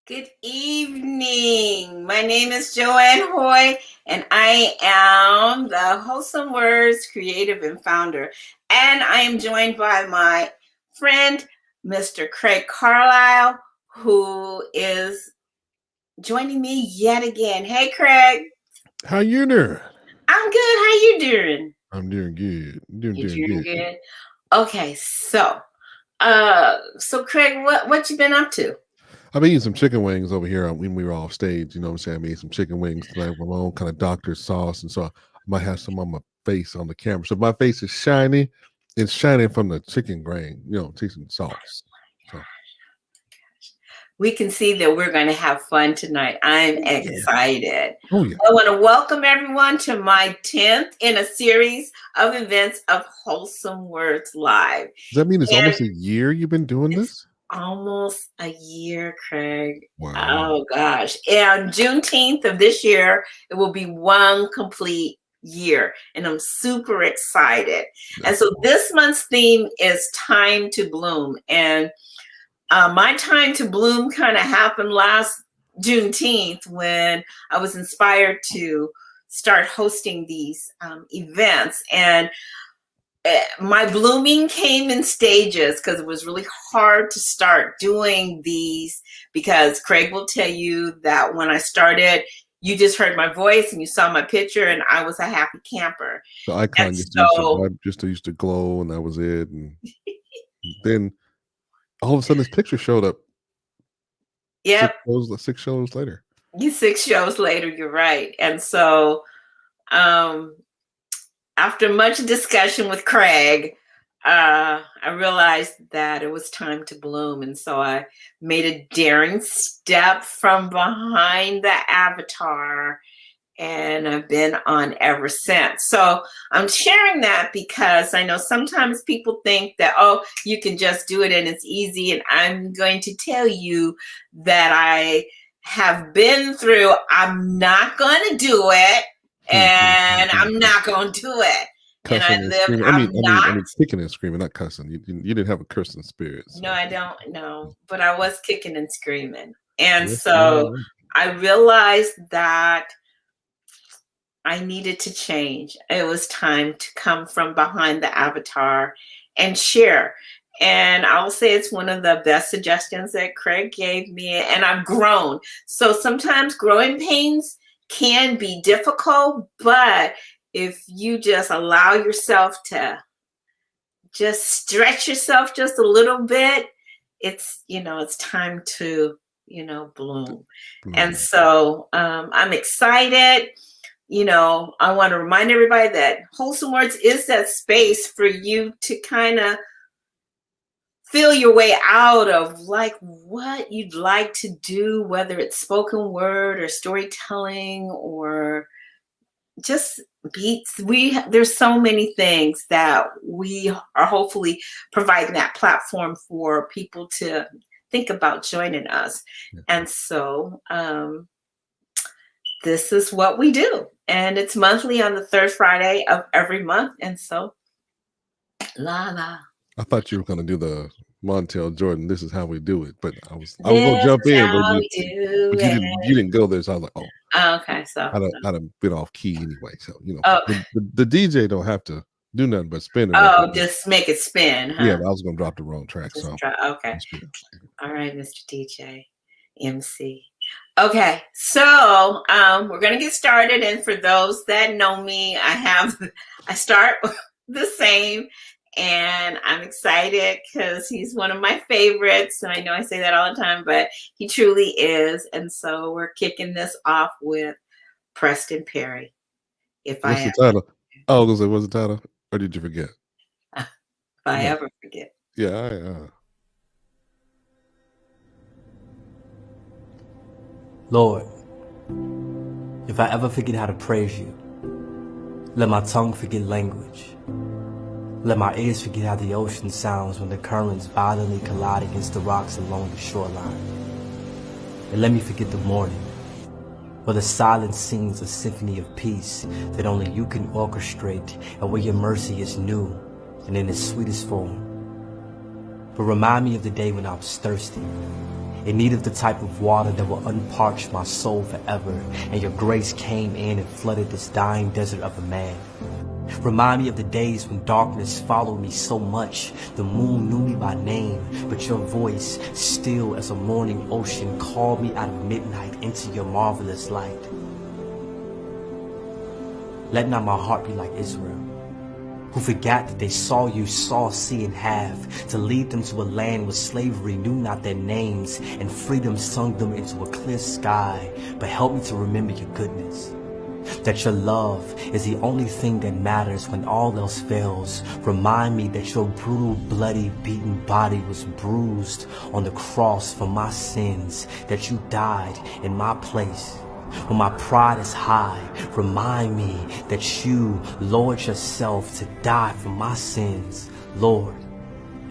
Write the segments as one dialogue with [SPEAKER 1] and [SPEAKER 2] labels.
[SPEAKER 1] Good evening. My name is Joanne Hoy, and I am the Wholesome Words creative and founder. And I am joined by my friend, Mr. Craig Carlisle, who is joining me yet again. Hey, Craig.
[SPEAKER 2] How you doing?
[SPEAKER 1] I'm good. How you doing?
[SPEAKER 2] I'm doing good.
[SPEAKER 1] You
[SPEAKER 2] Doing
[SPEAKER 1] doing
[SPEAKER 2] good.
[SPEAKER 1] good? Okay, so Craig, what you been up to?
[SPEAKER 2] I've been eating some chicken wings over here when we were off stage. You know what I'm saying? I made some chicken wings tonight with my own kind of doctor sauce. And so I might have some on my face on the camera. So my face is shiny. It's shining from the chicken grain, tasting sauce. So
[SPEAKER 1] We can see that we're going to have fun tonight. I'm excited.
[SPEAKER 2] Oh, yeah.
[SPEAKER 1] I want to welcome everyone to my 10th in a series of events of Wholesome Words Live.
[SPEAKER 2] Does that mean it's almost a year you've been doing this?
[SPEAKER 1] Almost a year, Craig.
[SPEAKER 2] Wow.
[SPEAKER 1] Oh, gosh. And Juneteenth of this year, it will be one complete year. And I'm super excited. And so this month's theme is Time to Bloom. And my time to bloom kind of happened last Juneteenth when I was inspired to start hosting these events. And my blooming came in stages because it was really hard to start doing these, because Craig will tell you that when I started, you just heard my voice and you saw my picture and I was a happy camper.
[SPEAKER 2] The icon just used to glow, and that was it. And then all of a sudden this picture showed up.
[SPEAKER 1] Yep.
[SPEAKER 2] 6 shows later.
[SPEAKER 1] 6 shows later, you're right. And so after much discussion with Craig, I realized that it was time to bloom. And so I made a daring step from behind the avatar, and I've been on ever since. So I'm sharing that because I know sometimes people think that, oh, you can just do it and it's easy. And I'm going to tell you that I have been through, I'm not going to do it, and I'm not going to do it.
[SPEAKER 2] Cussing and screaming. I mean, kicking and screaming, not cussing. You didn't have a cursing spirit. So.
[SPEAKER 1] No, I don't know, but I was kicking and screaming. And so I realized that I needed to change. It was time to come from behind the avatar and share. And I'll say it's one of the best suggestions that Craig gave me, and I've grown. So sometimes growing pains can be difficult, but if you just allow yourself to just stretch yourself just a little bit, it's time to, bloom. And so I'm excited. I want to remind everybody that Wholesome Words is that space for you to kind of feel your way out of like what you'd like to do, whether it's spoken word or storytelling or just beats. There's so many things that we are hopefully providing that platform for people to think about joining us. Yeah. And so this is what we do. And it's monthly on the third Friday of every month. And so, la.
[SPEAKER 2] I thought you were going to do the Montel Jordan, this is how we do it. But I was going to jump in, but you didn't go there. So I was like, oh.
[SPEAKER 1] Okay. So
[SPEAKER 2] I'd have been off key anyway. So, the DJ don't have to do nothing but spin it.
[SPEAKER 1] Oh, just make it spin. Huh?
[SPEAKER 2] Yeah, I was going to drop the wrong track.
[SPEAKER 1] Okay. All right, Mr. DJ, MC. Okay, so we're going to get started. And for those that know me, I start the same. And I'm excited because he's one of my favorites. And I know I say that all the time, but he truly is. And so we're kicking this off with Preston Perry.
[SPEAKER 2] What's the title? Oh, was it the title? Or did you forget?
[SPEAKER 1] If I ever forget.
[SPEAKER 2] Yeah.
[SPEAKER 3] Lord, if I ever forget how to praise you, let my tongue forget language. Let my ears forget how the ocean sounds when the currents violently collide against the rocks along the shoreline. And let me forget the morning, where the silence sings a symphony of peace that only you can orchestrate, and where your mercy is new and in its sweetest form. But remind me of the day when I was thirsty, in need of the type of water that will unparch my soul forever. And your grace came in and flooded this dying desert of a man. Remind me of the days when darkness followed me so much. The moon knew me by name, but your voice, still as a morning ocean, called me out of midnight into your marvelous light. Let not my heart be like Israel, who forgot that they saw you saw sea in half, to lead them to a land where slavery knew not their names, and freedom sung them into a clear sky. But help me to remember your goodness, that your love is the only thing that matters when all else fails. Remind me that your brutal, bloody, beaten body was bruised on the cross for my sins, that you died in my place. When my pride is high, remind me that you lowered yourself to die for my sins. Lord,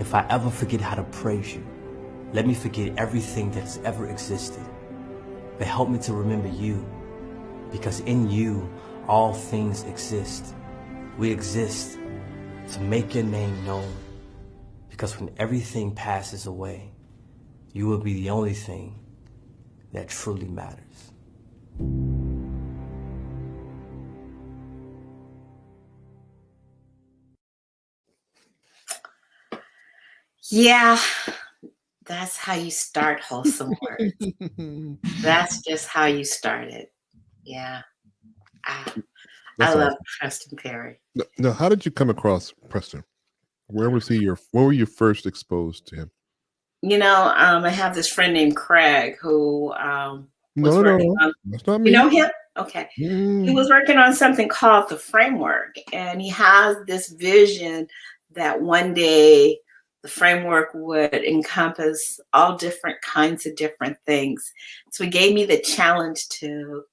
[SPEAKER 3] if I ever forget how to praise you, let me forget everything that's ever existed. But help me to remember you, because in you, all things exist. We exist to make your name known, because when everything passes away, you will be the only thing that truly matters.
[SPEAKER 1] Yeah, that's how you start Wholesome Words. That's just how you start it. Yeah. I love
[SPEAKER 2] awesome.
[SPEAKER 1] Preston Perry.
[SPEAKER 2] Now, how did you come across Preston? Where were you first exposed to him?
[SPEAKER 1] You know, I have this friend named Craig who was working on.
[SPEAKER 2] That's not me.
[SPEAKER 1] You know him? Okay. He was working on something called The Framework, and he has this vision that one day the framework would encompass all different kinds of different things. So he gave me the challenge to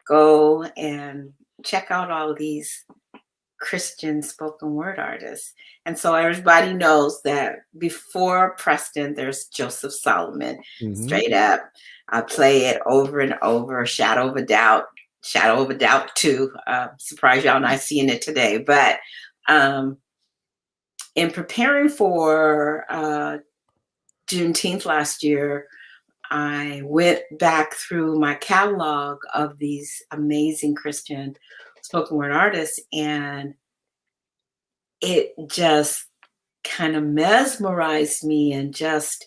[SPEAKER 1] go and check out all these Christian spoken word artists. And so everybody knows that before Preston, there's Joseph Solomon. Straight up. I play it over and over. Shadow of a Doubt 2. Surprise y'all not seeing it today. But in preparing for Juneteenth last year, I went back through my catalog of these amazing Christian spoken word artists, and it just kind of mesmerized me and just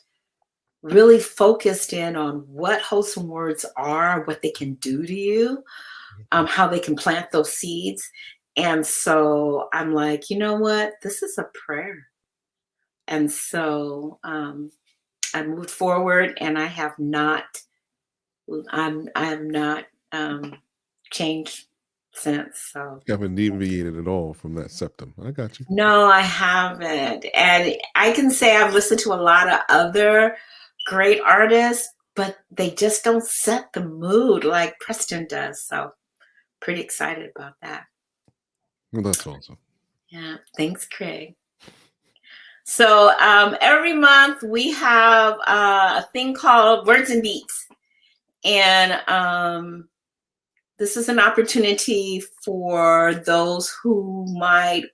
[SPEAKER 1] really focused in on what wholesome words are, what they can do to you, how they can plant those seeds. And so I'm like, you know what? This is a prayer. And so I moved forward, and I have not changed since. So
[SPEAKER 2] you haven't deviated at all from that septum. I got you.
[SPEAKER 1] No, I haven't. And I can say I've listened to a lot of other great artists, but they just don't set the mood like Preston does. So pretty excited about that.
[SPEAKER 2] Well, that's awesome.
[SPEAKER 1] Yeah. Thanks, Craig. So every month we have a thing called Words and Beats. And this is an opportunity for those who might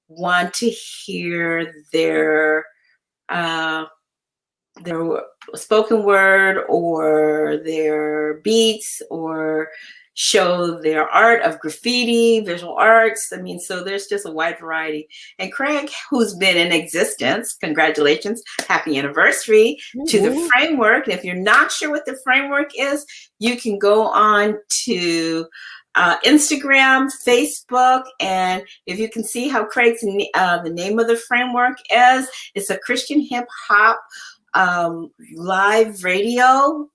[SPEAKER 1] want to hear their spoken word or their beats, or show their art of graffiti, visual arts. I mean, so there's just a wide variety. And Craig, who's been in existence, congratulations, happy anniversary to the Framework. And if you're not sure what the Framework is, you can go on to Instagram, Facebook, and if you can see how Craig's the name of the Framework is, it's a Christian hip hop live radio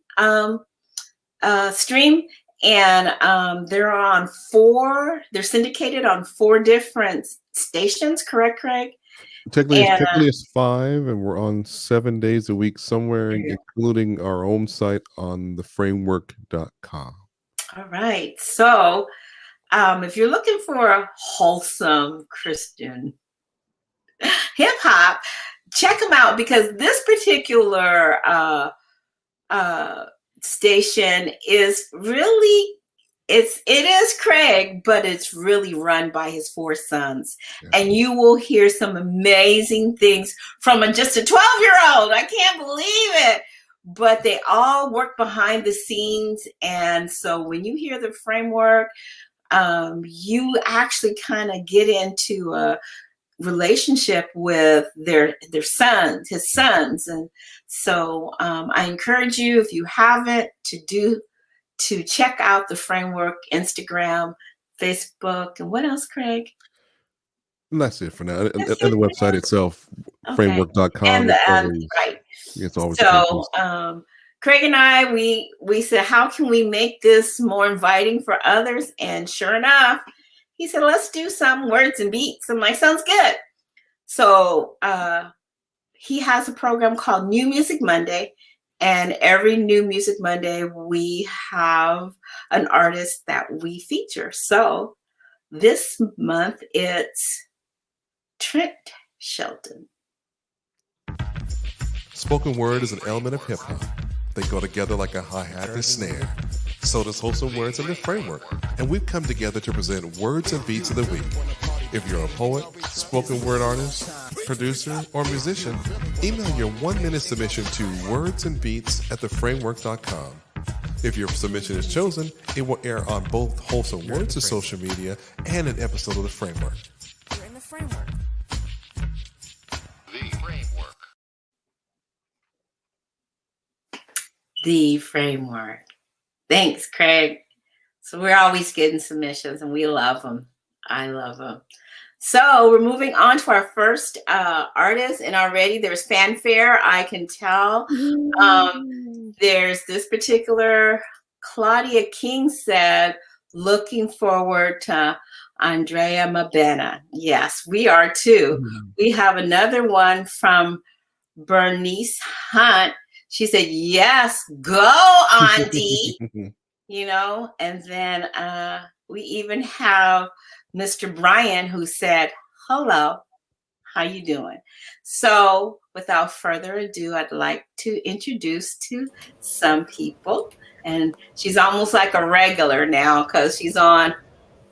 [SPEAKER 1] stream. And they're syndicated on 4 different stations, correct, Craig?
[SPEAKER 2] Technically it's 5, and we're on 7 days a week somewhere, including our own site on theframework.com.
[SPEAKER 1] All right. So if you're looking for a wholesome Christian hip hop, check them out, because this particular station is really, it is Craig, but it's really run by his 4 sons. Yeah. And you will hear some amazing things from just a 12-year-old. I can't believe it. but they all work behind the scenes. And so when you hear the framework, you actually kind of get into a relationship with his sons. And so I encourage you, if you haven't, to check out the framework, Instagram, Facebook, and what else, Craig?
[SPEAKER 2] And that's it for now. And the website itself, framework.com.
[SPEAKER 1] And right.
[SPEAKER 2] It's always
[SPEAKER 1] so Craig and I, we said, how can we make this more inviting for others? And sure enough, he said, let's do some words and beats. I'm like, sounds good. So he has a program called New Music Monday. And every New Music Monday, we have an artist that we feature. So this month, it's Trent Shelton.
[SPEAKER 2] Spoken word is an element of hip-hop. They go together like a hi-hat and snare. So does Wholesome Words and the Framework. And we've come together to present Words and Beats of the Week. If you're a poet, spoken word artist, producer, or musician, email your 1-minute submission to wordsandbeats@theframework.com. If your submission is chosen, it will air on both Wholesome Words' social media and an episode of The Framework.
[SPEAKER 4] You're in the framework.
[SPEAKER 1] The Framework. Thanks, Craig. So we're always getting submissions and we love them. I love them. So we're moving on to our first artist, and already there's fanfare, I can tell. There's this particular, Claudia King said, looking forward to Andrea Mabena. Yes, we are too. We have another one from Bernice Hunt. She said, yes, go, Andy. You know, and then we even have Mr. Brian, who said, hello, how you doing? So without further ado, I'd like to introduce to some people. And she's almost like a regular now because she's on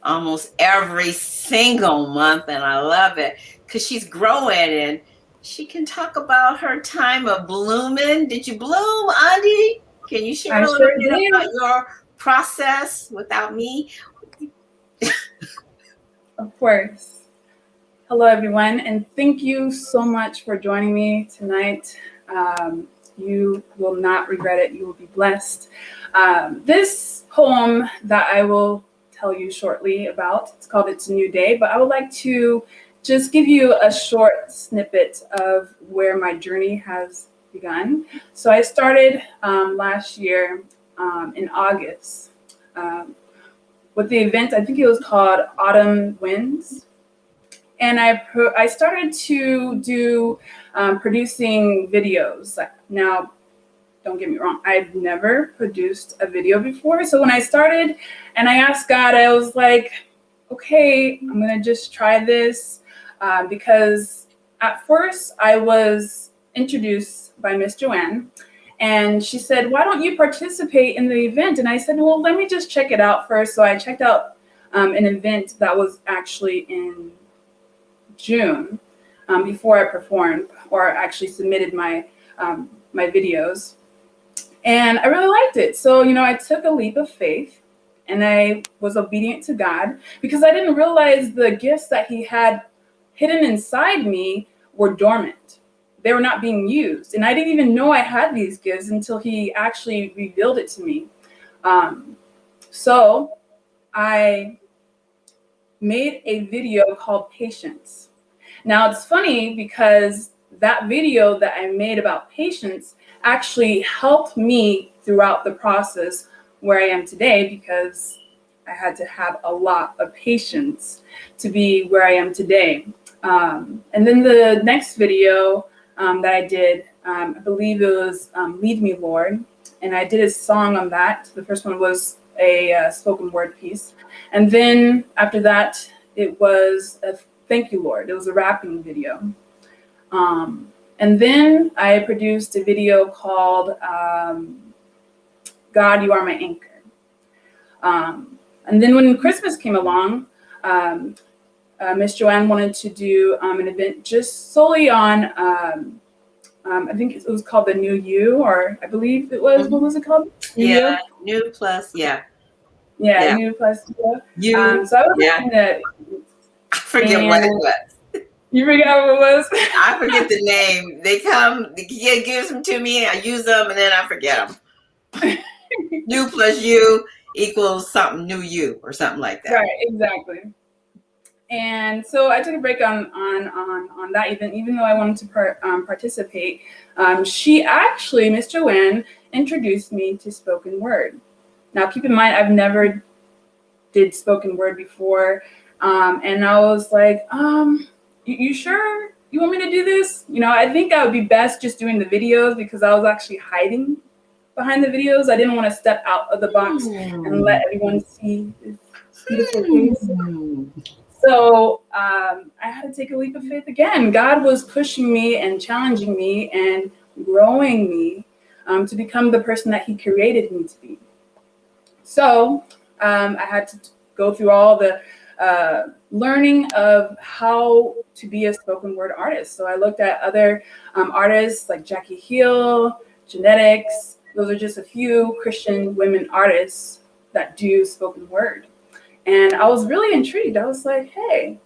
[SPEAKER 1] almost every single month. And I love it because she's growing and she can talk about her time of blooming. Did you bloom, Andy? Can you share a little bit about your process without me?
[SPEAKER 5] Of course. Hello, everyone, and thank you so much for joining me tonight. You will not regret it. You will be blessed. This poem that I will tell you shortly about, it's called It's a New Day, but I would like to just give you a short snippet of where my journey has begun. So I started last year in August with the event. I think it was called Autumn Winds. And I started to do producing videos. Now, don't get me wrong, I've never produced a video before. So when I started and I asked God, I was like, okay, I'm gonna just try this because at first I was introduced by Miss Joanne. And she said, why don't you participate in the event? And I said, well, let me just check it out first. So I checked out an event that was actually in June before I performed or actually submitted my my videos. And I really liked it. So, you know, I took a leap of faith and I was obedient to God because I didn't realize the gifts that He had hidden inside me were dormant. They were not being used. And I didn't even know I had these gifts until He actually revealed it to me. So I made a video called Patience. Now it's funny because that video that I made about patience actually helped me throughout the process where I am today, because I had to have a lot of patience to be where I am today. And then the next video that I did, I believe it was Lead Me, Lord. And I did a song on that. The first one was a spoken word piece. And then after that, it was a Thank You, Lord. It was a rapping video. And then I produced a video called God, You Are My Anchor. And then when Christmas came along, Miss Joanne wanted to do an event just solely on I think it was called The New You, or I believe it was, what was it called? New
[SPEAKER 1] Yeah,
[SPEAKER 5] You?
[SPEAKER 1] new plus, yeah.
[SPEAKER 5] Yeah, New Plus You.
[SPEAKER 1] You,
[SPEAKER 5] So I was
[SPEAKER 1] yeah.
[SPEAKER 5] listening to,
[SPEAKER 1] I forget what it
[SPEAKER 5] and
[SPEAKER 1] was.
[SPEAKER 5] you forgot what it was?
[SPEAKER 1] I forget the name. They come, the kid gives them to me, I use them, and then I forget them. You plus you equals something new you or something like that.
[SPEAKER 5] Right, exactly. And so I took a break on that even though I wanted to participate. She actually, Miss Joanne, introduced me to spoken word. Now, keep in mind, I've never did spoken word before, and I was like, you sure you want me to do this? You know, I think I would be best just doing the videos because I was actually hiding behind the videos. I didn't want to step out of the box and let everyone see this beautiful face. So I had to take a leap of faith again. God was pushing me and challenging me and growing me to become the person that He created me to be. So I had to go through all the learning of how to be a spoken word artist. So I looked at other artists like Jackie Hill, Genetics. Those are just a few Christian women artists that do spoken word. And I was really intrigued. I was like, hey,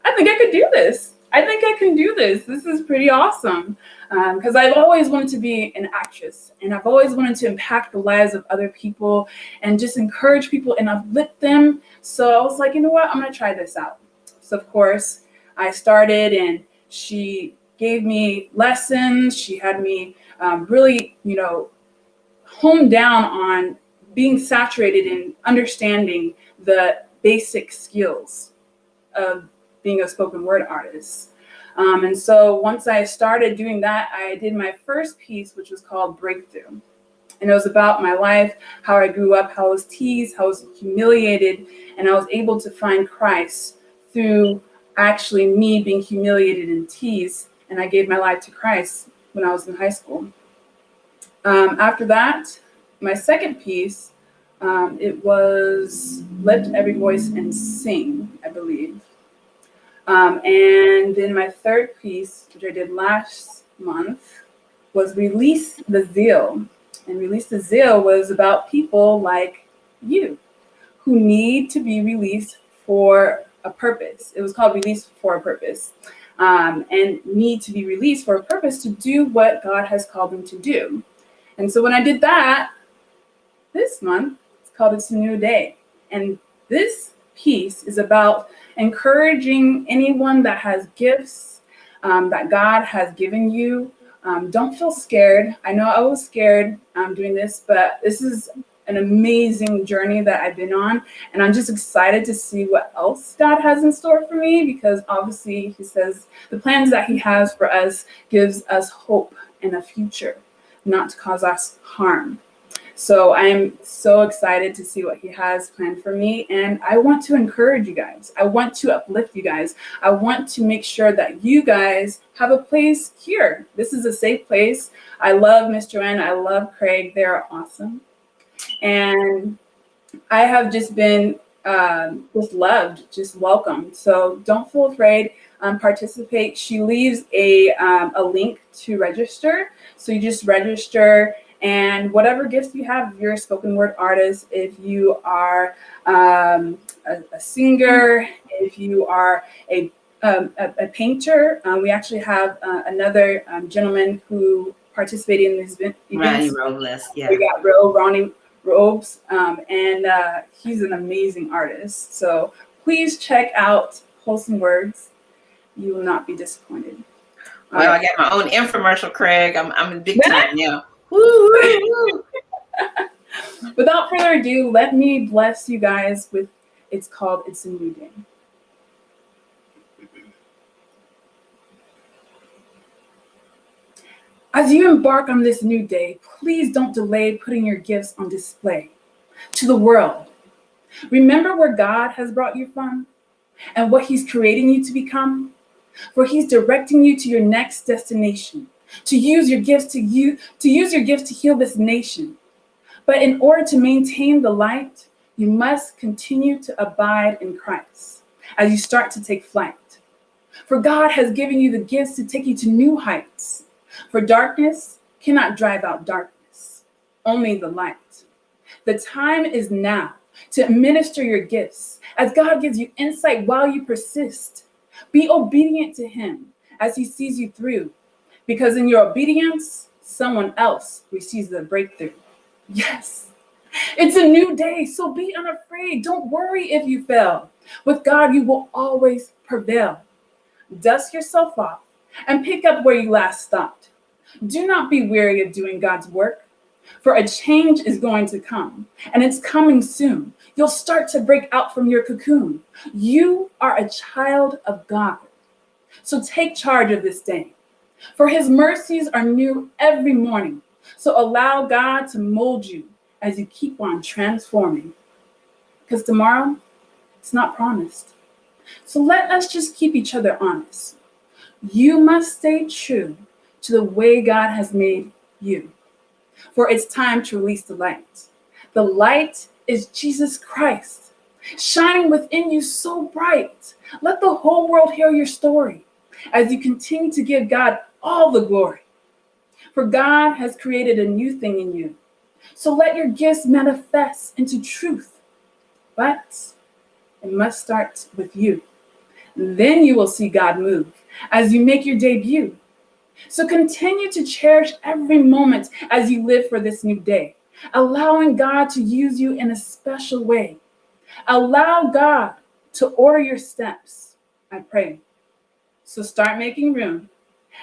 [SPEAKER 5] I think I could do this. I think I can do this. This is pretty awesome. Because I've always wanted to be an actress, and I've always wanted to impact the lives of other people and just encourage people and uplift them. So I was like, you know what? I'm going to try this out. So, of course, I started, and she gave me lessons. She had me really, hone down on being saturated in understanding the basic skills of being a spoken word artist. And so once I started doing that, I did my first piece, which was called Breakthrough. And it was about my life, how I grew up, how I was teased, how I was humiliated, and I was able to find Christ through actually me being humiliated and teased. And I gave my life to Christ when I was in high school. After that, my second piece, it was Lift Every Voice and Sing, I believe. And then my third piece, which I did last month, was Release the Zeal. And Release the Zeal was about people like you who need to be released for a purpose. It was called Release for a Purpose. And need to be released for a purpose to do what God has called them to do. And so when I did that, this month, it's called It's a New Day. And this piece is about encouraging anyone that has gifts that God has given you. Don't feel scared. I know I was scared doing this, but this is an amazing journey that I've been on. And I'm just excited to see what else God has in store for me, because obviously He says the plans that He has for us gives us hope and a future, not to cause us harm. So I'm so excited to see what He has planned for me. And I want to encourage you guys. I want to uplift you guys. I want to make sure that you guys have a place here. This is a safe place. I love Miss Joanne. I love Craig. They're awesome. And I have just been just loved, just welcomed. So don't feel afraid. Participate. She leaves a link to register. So you just register. And whatever gifts you have, if you're a spoken word artist, if you are a singer, if you are a painter, we actually have another gentleman who participated in this event.
[SPEAKER 1] Ronnie Robles, yeah.
[SPEAKER 5] We got Ronnie Robes, and he's an amazing artist. So please check out Wholesome Words. You will not be disappointed.
[SPEAKER 1] Well, I got my own infomercial, Craig. I'm in big time now. Woo!
[SPEAKER 5] Without further ado, let me bless you guys with, it's called It's a New Day. As you embark on this new day, please don't delay putting your gifts on display to the world. Remember where God has brought you from and what He's creating you to become, for He's directing you to your next destination. To use your gifts to heal this nation. But in order to maintain the light, you must continue to abide in Christ as you start to take flight. For God has given you the gifts to take you to new heights. For darkness cannot drive out darkness, only the light. The time is now to administer your gifts as God gives you insight while you persist. Be obedient to him as he sees you through, because in your obedience, someone else receives the breakthrough. Yes, it's a new day, so be unafraid. Don't worry if you fail. With God, you will always prevail. Dust yourself off and pick up where you last stopped. Do not be weary of doing God's work, for a change is going to come, and it's coming soon. You'll start to break out from your cocoon. You are a child of God. So take charge of this day, for his mercies are new every morning. So allow God to mold you as you keep on transforming, because tomorrow, it's not promised. So let us just keep each other honest. You must stay true to the way God has made you, for it's time to release the light. The light is Jesus Christ, shining within you so bright. Let the whole world hear your story as you continue to give God all the glory. For God has created a new thing in you. So let your gifts manifest into truth. But it must start with you. Then you will see God move as you make your debut. So continue to cherish every moment as you live for this new day, allowing God to use you in a special way. Allow God to order your steps, I pray. So start making room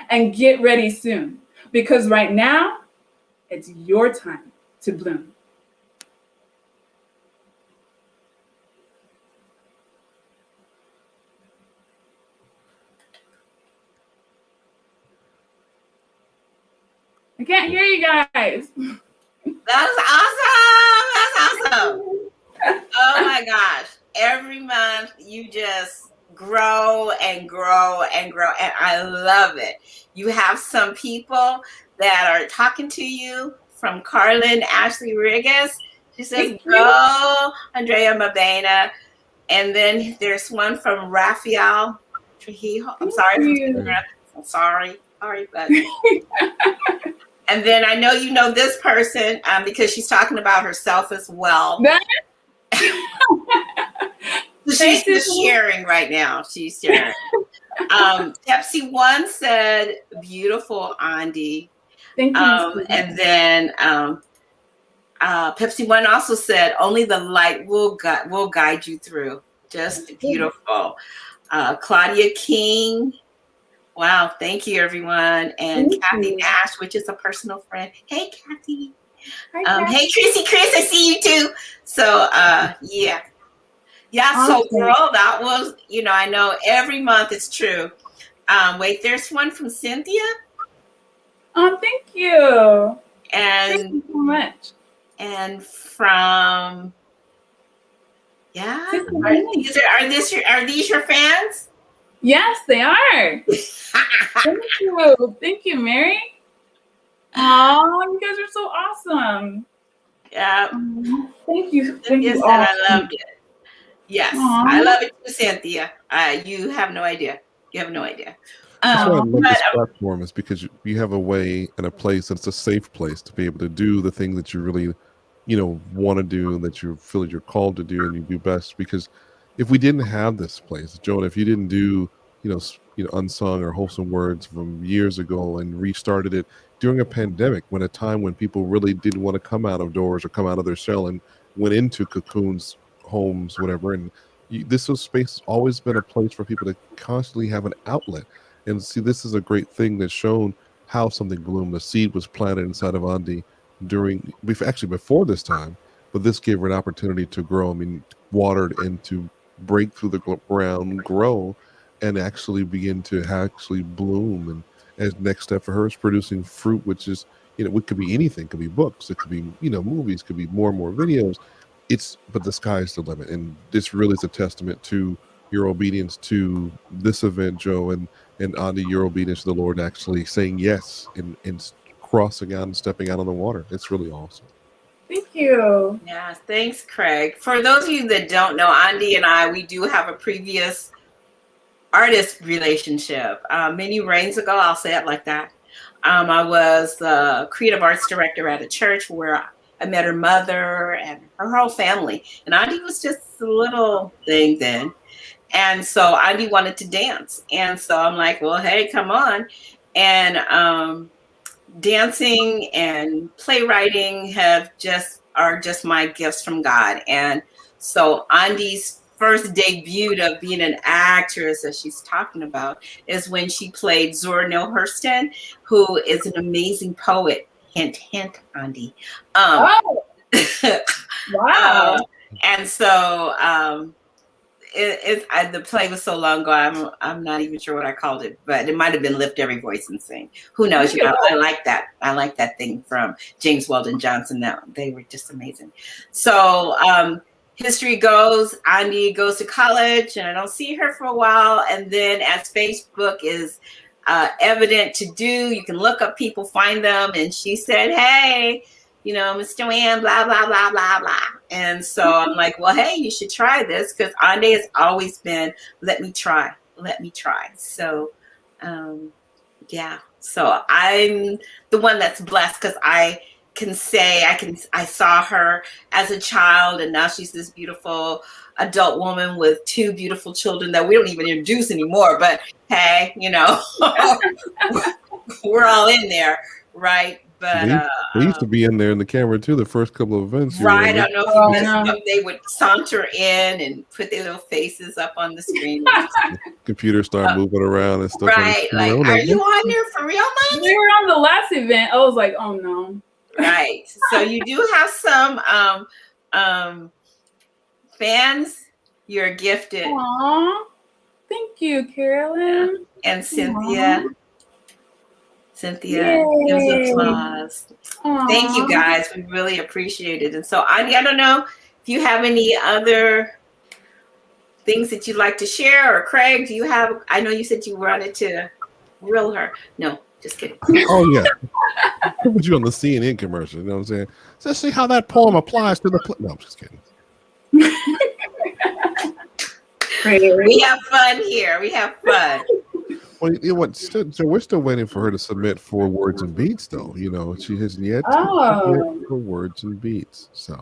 [SPEAKER 5] and get ready soon, because right now, it's your time to bloom. I can't hear you guys.
[SPEAKER 1] That's awesome. That's awesome. Oh my gosh. Every month you just grow and grow and grow. And I love it. You have some people that are talking to you from Carlin Ashley Rigas. She says, go, Andrea Mabena. And then there's one from Raphael Trujillo. I'm sorry. I'm sorry. Sorry, but. And then I know you know this person because she's talking about herself as well. She's just sharing right now. She's sharing. Pepsi One said, beautiful, Andy.
[SPEAKER 5] Thank you.
[SPEAKER 1] And then Pepsi One also said, only the light will guide you through. Just beautiful. Claudia King. Wow, thank you, everyone. And thank Kathy you. Nash, which is a personal friend. Hey, Kathy. Hi, Kathy. Hey, Chrissy Chris, I see you too. So, yeah. Yeah, awesome. So, girl, that was, I know every month it's true. Wait, there's one from Cynthia.
[SPEAKER 5] Oh, thank you.
[SPEAKER 1] And
[SPEAKER 5] thank you so much.
[SPEAKER 1] And from, yeah. Are these your fans?
[SPEAKER 5] Yes, they are. Thank you, Mary. Oh, you guys are so awesome.
[SPEAKER 1] Yeah.
[SPEAKER 5] Thank you.
[SPEAKER 1] Cynthia said I loved it. Yes, I love it too, Cynthia. You have no idea. You have no idea.
[SPEAKER 2] That's why I love this platform is because you have a way and a place that's a safe place to be able to do the thing that you really, want to do and that you feel that you're called to do and you do best. Because if we didn't have this place, Jonah, if you didn't do, unsung or wholesome words from years ago and restarted it during a pandemic, when a time when people really didn't want to come out of doors or come out of their shell and went into cocoons, homes, whatever. And this space has always been a place for people to constantly have an outlet. And see, this is a great thing that's shown how something bloomed. The seed was planted inside of Andy before this time, but this gave her an opportunity to grow. I mean, watered and to break through the ground, grow, and actually begin to bloom. And as next step for her is producing fruit, which is, it could be anything. It could be books. It could be, movies. It could be more and more videos. But the sky is the limit. And this really is a testament to your obedience to this event, Joe, and Andy, your obedience to the Lord, and actually saying yes and crossing out and stepping out on the water. It's really awesome.
[SPEAKER 5] Thank you.
[SPEAKER 1] Yeah, thanks, Craig. For those of you that don't know, Andy and we do have a previous artist relationship. Many rains ago, I'll say it like that. I was the creative arts director at a church where I met her mother and her whole family. And Andi was just a little thing then. And so Andi wanted to dance. And so I'm like, well, hey, come on. And dancing and playwriting are just my gifts from God. And so Andi's first debut of being an actress, as she's talking about, is when she played Zora Neale Hurston, who is an amazing poet. Hint, hint, Andi.
[SPEAKER 5] Wow.
[SPEAKER 1] And so the play was so long ago, I'm not even sure what I called it, but it might have been Lift Every Voice and Sing. Who knows? You know, I like that. I like that thing from James Weldon Johnson. They were just amazing. So history goes, Andi goes to college, and I don't see her for a while. And then, as Facebook is evident to do, you can look up people, find them, and she said, "Hey, you know, Miss Joanne, blah, blah, blah, blah, blah." And so I'm like, well, hey, you should try this, because Andi has always been, let me try. So, yeah. So I'm the one that's blessed, because I can say, I saw her as a child, and now she's this beautiful adult woman with 2 beautiful children that we don't even introduce anymore. But hey, you know, we're all in there, right? But
[SPEAKER 2] they used to be in there in the camera too. The first couple of events,
[SPEAKER 1] right? I don't know if they would saunter in and put their little faces up on the screen.
[SPEAKER 2] Computers start moving around and stuff.
[SPEAKER 1] Right? Like, are you on there for real, man?
[SPEAKER 5] We were on the last event. I was like, oh no.
[SPEAKER 1] Right. So you do have some fans. You're gifted.
[SPEAKER 5] Aww. Thank you, Carolyn.
[SPEAKER 1] And Cynthia.
[SPEAKER 5] Aww.
[SPEAKER 1] Cynthia gives applause.
[SPEAKER 5] Aww.
[SPEAKER 1] Thank you, guys. We really appreciate it. And so, Andi, I don't know if you have any other things that you'd like to share, or Craig, do you have? I know you said you wanted to grill her. No, just kidding.
[SPEAKER 2] Oh yeah, I put you on the CNN commercial. You know what I'm saying? Let's see how that poem applies to the. No, I'm just kidding.
[SPEAKER 1] We have fun here. We have fun.
[SPEAKER 2] Well, you know what? So we're still waiting for her to submit for Words and Beats, though. You know, she has yet to submit for Words and Beats. So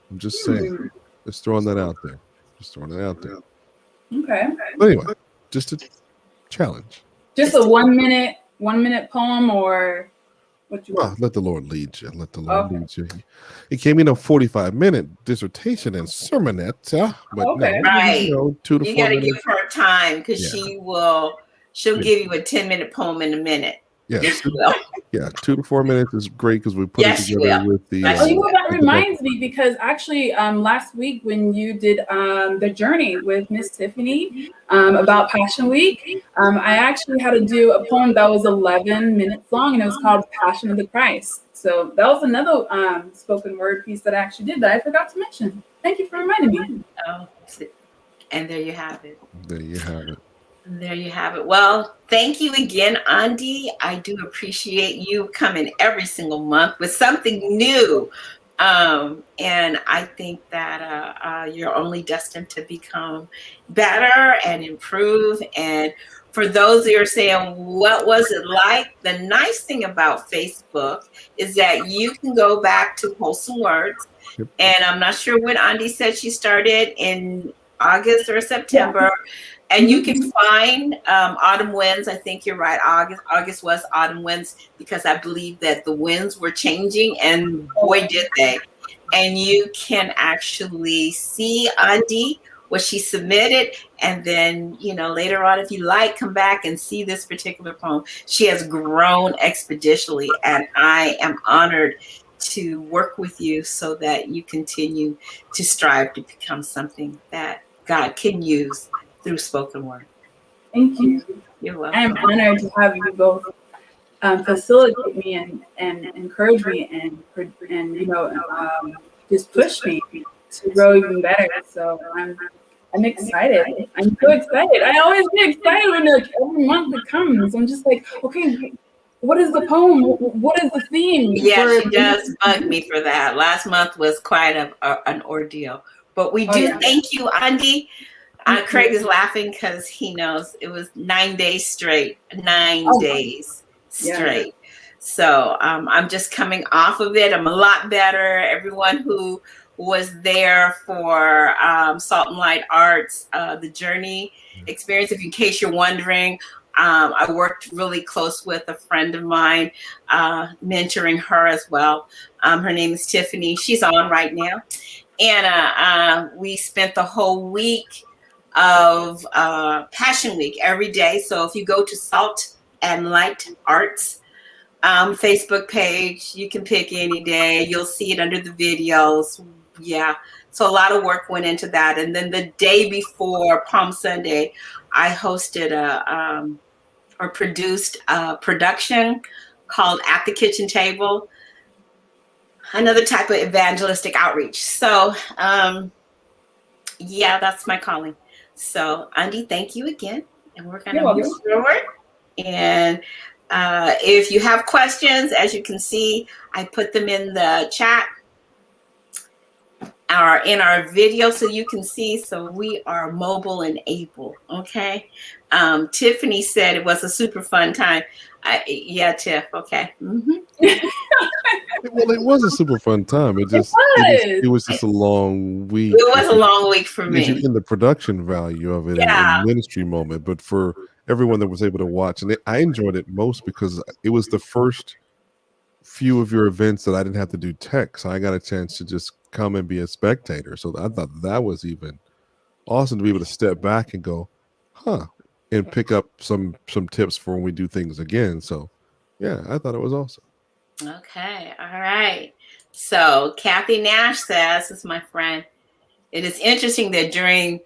[SPEAKER 2] I'm just saying, just throwing that out there.
[SPEAKER 5] Okay.
[SPEAKER 2] But anyway, just a challenge.
[SPEAKER 5] Just a 1 minute poem, or what you want?
[SPEAKER 2] Let the Lord lead you. Lead you. It came in a 45-minute dissertation and sermonette. But
[SPEAKER 5] okay.
[SPEAKER 1] No, right.
[SPEAKER 2] You know, 2 to 4
[SPEAKER 1] You got to
[SPEAKER 2] minutes.
[SPEAKER 1] give her time, because she'll give you a 10-minute poem in a minute.
[SPEAKER 2] Yeah.
[SPEAKER 1] Yes, she will.
[SPEAKER 2] Yeah, 2 to 4 minutes is great, because we put it together with the.
[SPEAKER 5] You know, that reminds me, because actually last week when you did the journey with Miss Tiffany about Passion Week, I actually had to do a poem that was 11 minutes long, and it was called Passion of the Christ. So that was another spoken word piece that I actually did that I forgot to mention. Thank you for reminding me.
[SPEAKER 1] Oh, and there you have it.
[SPEAKER 2] There you have it.
[SPEAKER 1] Well, thank you again, Andi. I do appreciate you coming every single month with something new. And I think that you're only destined to become better and improve. And for those that are saying, what was it like? The nice thing about Facebook is that you can go back to Wholesome Words.
[SPEAKER 2] Yep.
[SPEAKER 1] And I'm not sure when Andi said she started, in August or September. Yeah. And you can find Autumn Winds. I think you're right. August was Autumn Winds, because I believe that the winds were changing, and boy, did they. And you can actually see Andi, what she submitted. And then, you know, later on, if you like, come back and see this particular poem. She has grown expeditionally, and I am honored to work with you so that you continue to strive to become something that God can use through spoken word.
[SPEAKER 5] Thank you.
[SPEAKER 1] You're welcome.
[SPEAKER 5] I'm honored to have you both facilitate me and encourage me and you know just push me to grow even better. So I'm excited. I'm so excited. I always get excited when every month it comes. I'm just like, okay, what is the poem? What is the theme?
[SPEAKER 1] Yeah, she does bug me for that. Last month was quite an ordeal. But we do thank you, Andi. Craig is laughing because he knows it was 9 days straight. 9 days straight. So I'm just coming off of it. I'm a lot better. Everyone who was there for Salt and Light Arts, the Journey experience, if in case you're wondering, I worked really close with a friend of mine, mentoring her as well. Her name is Tiffany. She's on right now. And we spent the whole week of Passion Week every day. So if you go to Salt and Light Arts Facebook page, you can pick any day. You'll see it under the videos. Yeah. So a lot of work went into that. And then the day before Palm Sunday, I hosted or produced a production called At the Kitchen Table, another type of evangelistic outreach. So yeah, that's my calling. So Andy, thank you again. And we're going to move forward. And if you have questions, as you can see, I put them in the chat or in our video so you can see. So we are mobile and able. Okay. Tiffany said it was a super fun time. Yeah, Tiff. Okay.
[SPEAKER 2] Well, it was a super fun time. It was just a long week.
[SPEAKER 1] It was a long week for me.
[SPEAKER 2] In the production value of it, and ministry moment, but for everyone that was able to watch, and I enjoyed it most because it was the first few of your events that I didn't have to do tech, so I got a chance to just come and be a spectator. So I thought that was even awesome to be able to step back and go, and pick up some tips for when we do things again. So yeah, I thought it was awesome.
[SPEAKER 1] Okay. All right. So Kathy Nash says, this is my friend, it is interesting that during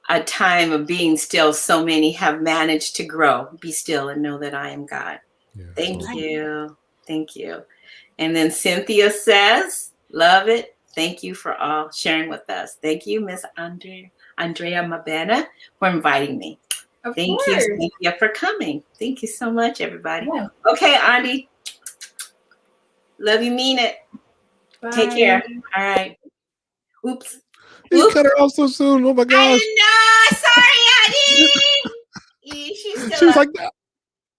[SPEAKER 1] a time of being still, so many have managed to grow. Be still and know that I am God. Yeah, Thank you. Thank you. And then Cynthia says, love it. Thank you for all sharing with us. Thank you, Miss Andrea Mabena, for inviting me. Thank you, Cynthia, for coming. Thank you so much, everybody. Yeah. Okay, Andy. Love you, mean it. Bye. Take care. All right. Oops.
[SPEAKER 2] You cut her off so soon. Oh my gosh.
[SPEAKER 1] I know. Sorry, Andy. She was like that.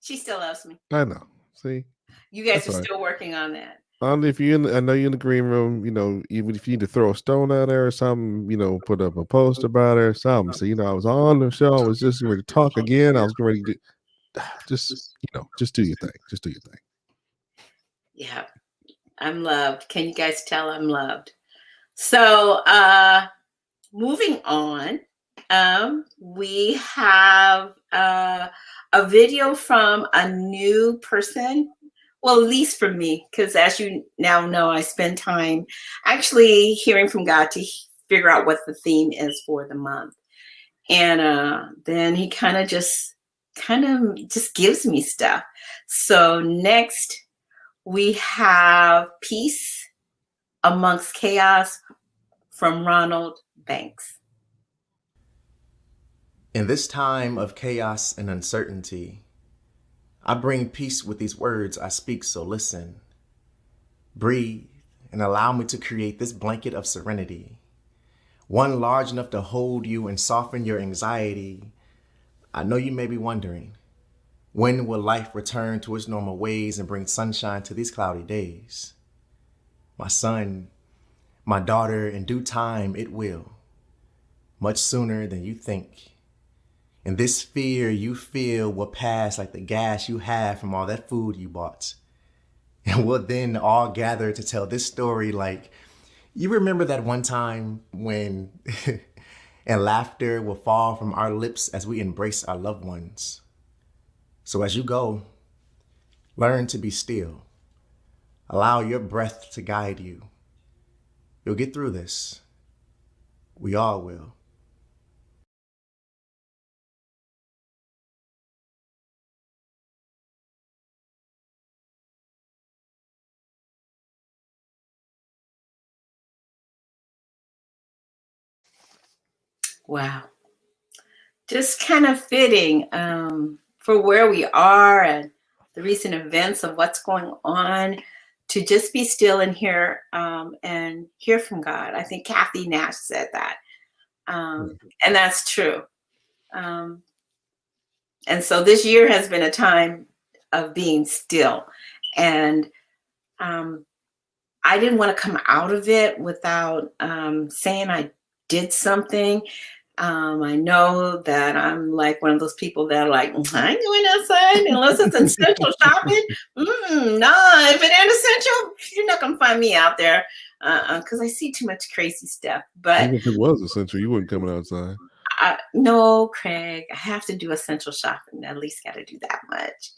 [SPEAKER 1] She still loves me.
[SPEAKER 2] I know. See,
[SPEAKER 1] you guys are still working on that.
[SPEAKER 2] If I know you're in the green room. Even if you need to throw a stone at her or something, put up a post about her or something. So I was on the show. I was just ready to talk again. I was ready to just do your thing. Just do your thing.
[SPEAKER 1] Yeah, I'm loved. Can you guys tell I'm loved? So, moving on, we have a video from a new person. Well, at least for me, because as you now know, I spend time actually hearing from God to figure out what the theme is for the month. And then he kind of just gives me stuff. So next we have Peace Amongst Chaos from Ronald Banks.
[SPEAKER 4] In this time of chaos and uncertainty, I bring peace with these words I speak, so listen. Breathe and allow me to create this blanket of serenity, one large enough to hold you and soften your anxiety. I know you may be wondering, when will life return to its normal ways and bring sunshine to these cloudy days? My son, my daughter, in due time it will, much sooner than you think. And this fear you feel will pass like the gas you have from all that food you bought. And we'll then all gather to tell this story like, you remember that one time when, and laughter will fall from our lips as we embrace our loved ones. So as you go, learn to be still. Allow your breath to guide you. You'll get through this. We all will.
[SPEAKER 1] Wow. Just kind of fitting for where we are and the recent events of what's going on, to just be still and hear from God. I think Kathy Nash said that. And that's true. And so this year has been a time of being still And I didn't want to come out of it without saying I did something. I know that I'm like one of those people that are like, I ain't going outside unless it's essential shopping. No, if it ain't essential, you're not going to find me out there because I see too much crazy stuff. But
[SPEAKER 2] even if it was essential, you wouldn't coming outside.
[SPEAKER 1] No, Craig, I have to do essential shopping. At least got to do that much.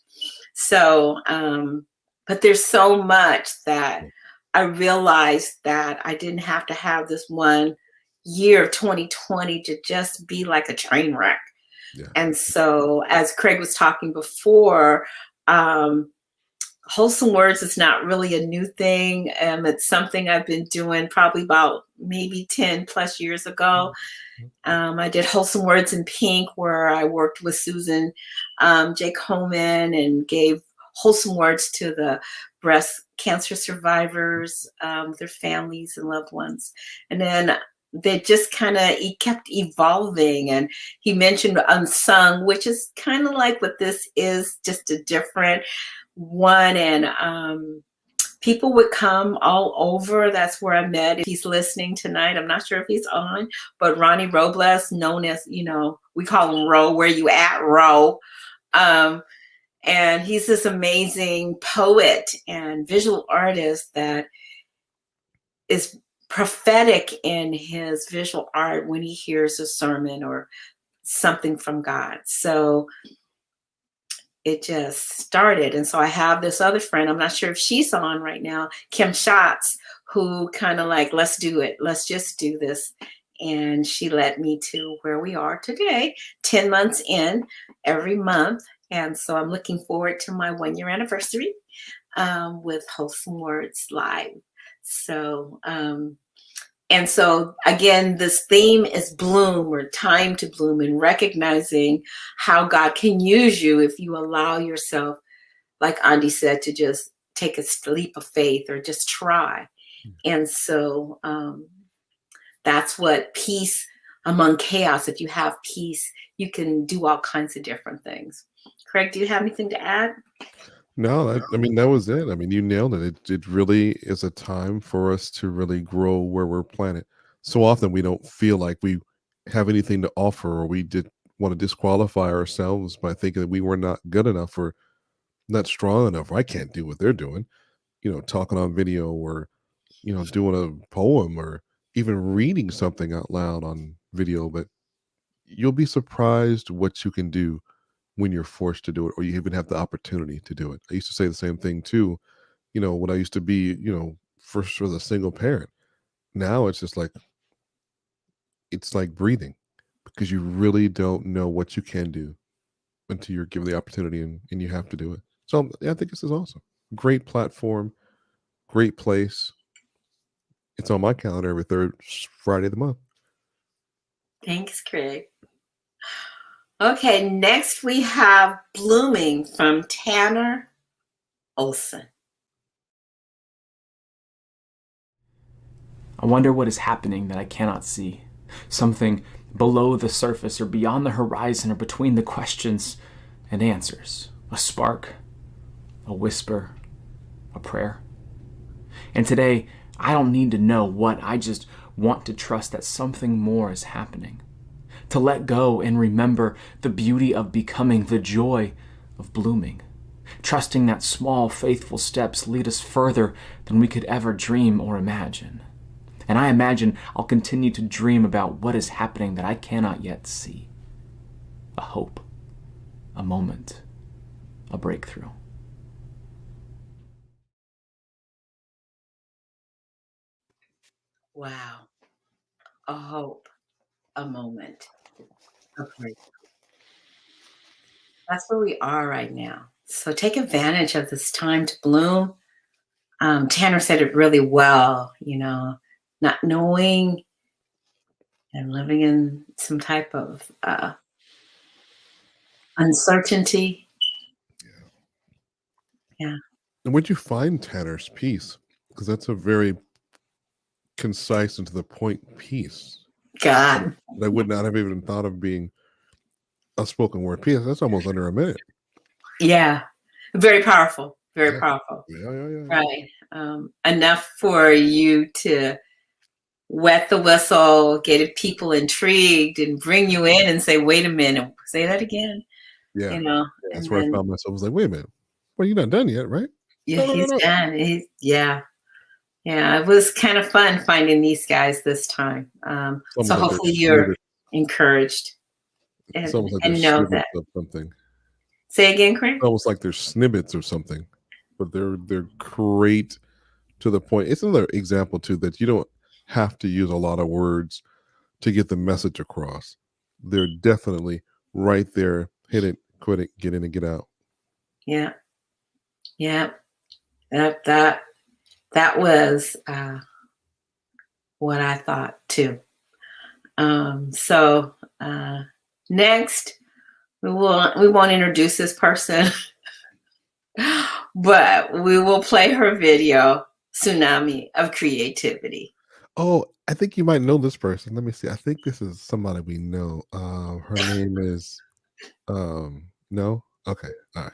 [SPEAKER 1] So, but there's so much that I realized that I didn't have to have this one year of 2020 to just be like a train wreck.
[SPEAKER 2] Yeah.
[SPEAKER 1] And so, as Craig was talking before, Wholesome Words is not really a new thing. It's something I've been doing probably about maybe 10 plus years ago. I did Wholesome Words in Pink, where I worked with Susan J. Komen and gave wholesome words to the breast cancer survivors, their families and loved ones. And then they just kind of kept evolving. And he mentioned Unsung, which is kind of like what this is, just a different one. And people would come all over. That's where I met. If he's listening tonight, I'm not sure if he's on, but Ronnie Robles, known as, we call him Ro, where you at, Ro? And he's this amazing poet and visual artist that is prophetic in his visual art when he hears a sermon or something from God. So it just started. And so I have this other friend, I'm not sure if she's on right now, Kim Schatz, who kind of like, let's do it. Let's just do this. And she led me to where we are today, 10 months in, every month. And so I'm looking forward to my 1-year anniversary with Wholesome Words Live. So, and so again, this theme is bloom, or time to bloom, and recognizing how God can use you if you allow yourself, like Andy said, to just take a leap of faith or just try. And so that's what peace among chaos. If you have peace, you can do all kinds of different things. Craig, do you have anything to add?
[SPEAKER 2] No, that was it. You nailed it. It really is a time for us to really grow where we're planted. So often we don't feel like we have anything to offer, or we did want to disqualify ourselves by thinking that we were not good enough or not strong enough, or I can't do what they're doing, talking on video, or, doing a poem, or even reading something out loud on video. But you'll be surprised what you can do when you're forced to do it, or you even have the opportunity to do it. I used to say the same thing too, when I used to be, first was a single parent. Now it's just like, it's like breathing, because you really don't know what you can do until you're given the opportunity, and you have to do it. So I think this is awesome. Great platform, great place. It's on my calendar every third Friday of the month.
[SPEAKER 1] Thanks, Craig. Okay, next we have Blooming from Tanner Olson.
[SPEAKER 6] I wonder what is happening that I cannot see. Something below the surface, or beyond the horizon, or between the questions and answers. A spark, a whisper, a prayer. And today, I don't need to know what, I just want to trust that something more is happening. To let go and remember the beauty of becoming, the joy of blooming. Trusting that small, faithful steps lead us further than we could ever dream or imagine. And I imagine I'll continue to dream about what is happening that I cannot yet see. A hope, a moment, a breakthrough.
[SPEAKER 1] Wow. A hope, a moment, a breakthrough. That's where we are right now. So take advantage of this time to bloom. Tanner said it really well, not knowing and living in some type of uncertainty. Yeah.
[SPEAKER 2] And where'd you find Tanner's piece? Because that's a very concise and to the point piece.
[SPEAKER 1] God.
[SPEAKER 2] I would not have even thought of being a spoken word piece. That's almost under a minute.
[SPEAKER 1] Yeah. Very powerful. very
[SPEAKER 2] Yeah.
[SPEAKER 1] powerful.
[SPEAKER 2] Yeah.
[SPEAKER 1] Right. Enough for you to wet the whistle, get people intrigued, and bring you in and say, "Wait a minute, say that again."
[SPEAKER 2] Yeah.
[SPEAKER 1] You know,
[SPEAKER 2] That's
[SPEAKER 1] and
[SPEAKER 2] where I
[SPEAKER 1] then
[SPEAKER 2] found myself. I was like, wait a minute. Well, you're not done yet, right?
[SPEAKER 1] yeah,
[SPEAKER 2] No.
[SPEAKER 1] he's done. Yeah. It was kind of fun finding these guys this time.
[SPEAKER 2] It's
[SPEAKER 1] So
[SPEAKER 2] almost like they're
[SPEAKER 1] hopefully you're
[SPEAKER 2] snippets.
[SPEAKER 1] encouraged
[SPEAKER 2] It's
[SPEAKER 1] and
[SPEAKER 2] almost like they're
[SPEAKER 1] know
[SPEAKER 2] snippets
[SPEAKER 1] that.
[SPEAKER 2] of something.
[SPEAKER 1] Say again, Craig?
[SPEAKER 2] It's almost like they're snippets or something, but they're great to the point. It's another example too that you don't have to use a lot of words to get the message across. They're definitely right there. Hit it, quit it, get in and get out.
[SPEAKER 1] Yeah. That was what I thought too. So next we won't introduce this person, but we will play her video, Tsunami of Creativity.
[SPEAKER 2] Oh, I think you might know this person. Let me see. I think this is somebody we know. Her name is no? Okay. All right.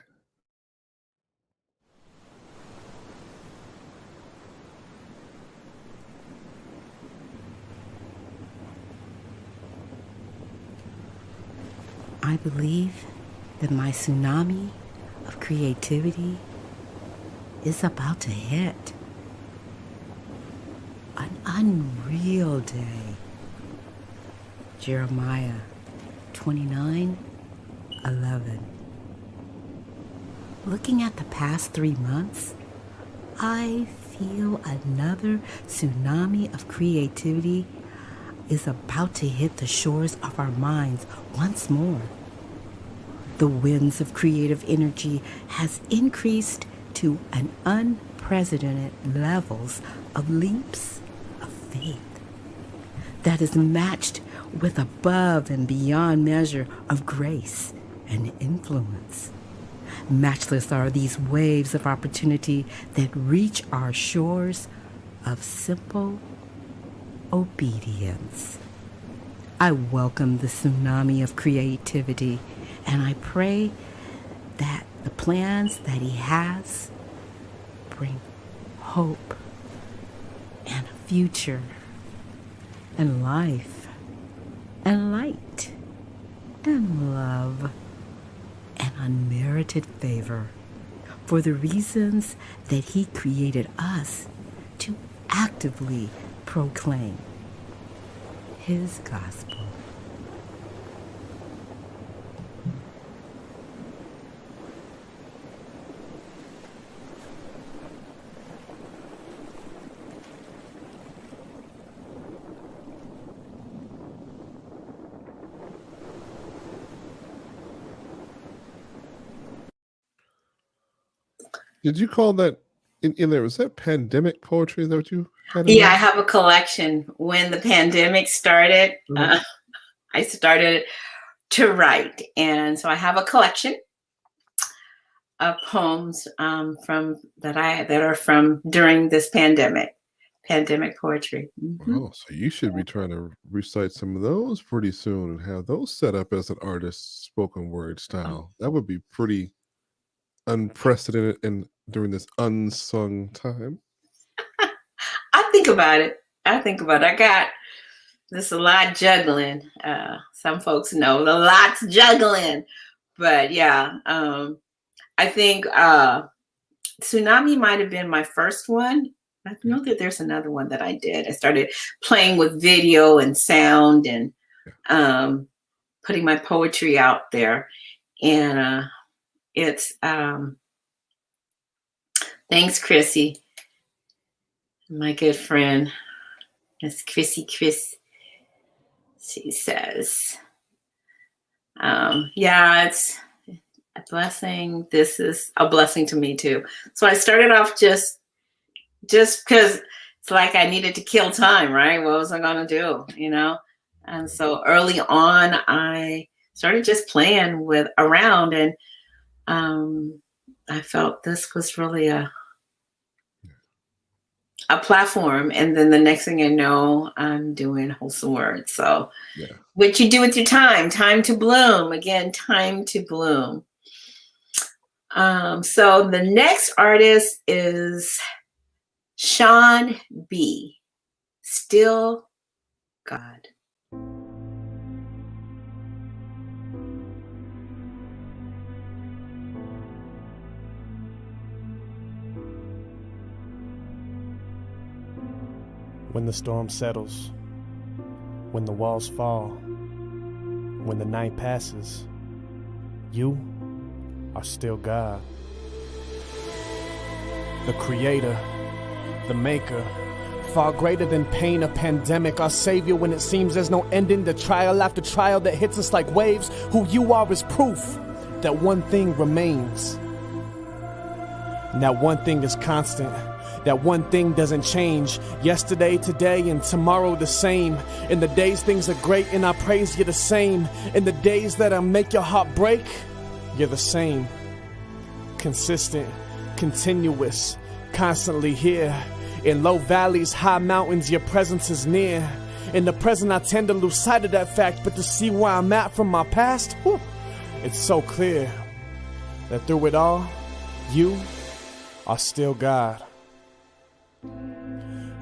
[SPEAKER 7] I believe that my tsunami of creativity is about to hit. An unreal day. Jeremiah 29:11. Looking at the past 3 months, I feel another tsunami of creativity is about to hit the shores of our minds once more. The winds of creative energy has increased to an unprecedented levels of leaps of faith that is matched with above and beyond measure of grace and influence. Matchless are these waves of opportunity that reach our shores of simple obedience. I welcome the tsunami of creativity, and I pray that the plans that He has bring hope and a future and life and light and love and unmerited favor for the reasons that He created us to actively proclaim His gospel.
[SPEAKER 2] Did you call that in there? Was that pandemic poetry? Is that what you had?
[SPEAKER 1] Yeah, I have a collection. When the pandemic started, I started to write, and so I have a collection of poems that are from during this pandemic poetry.
[SPEAKER 2] Oh, so you should be trying to recite some of those pretty soon and have those set up as an artist's spoken word style. That would be pretty unprecedented and during this unsung time.
[SPEAKER 1] I think about it. I got this a lot juggling. Some folks know a lot's juggling, but yeah, I think Tsunami might have been my first one. I know that there's another one that I did. I started playing with video and sound and putting my poetry out there. And it's thanks, Chrissy, my good friend. It's Chrissy Chris. She says, it's a blessing. This is a blessing to me too. So I started off just because it's like I needed to kill time, right? What was I going to do, And so early on, I started just playing around, and I felt this was really a platform. And then the next thing I know, I'm doing Wholesome Words. So what you do with your time to bloom, again, time to bloom. So the next artist is Sean B. Still God.
[SPEAKER 8] When the storm settles, when the walls fall, when the night passes, you are still God. The creator, the maker, far greater than pain or pandemic, our savior when it seems there's no ending to trial after trial that hits us like waves. Who you are is proof that one thing remains. And that one thing is constant. That one thing doesn't change. Yesterday, today, and tomorrow the same. In the days things are great and I praise you the same. In the days that I make your heart break, you're the same. Consistent, continuous, constantly here. In low valleys, high mountains, your presence is near. In the present, I tend to lose sight of that fact, but to see where I'm at from my past, whew, it's so clear that through it all, you are still God.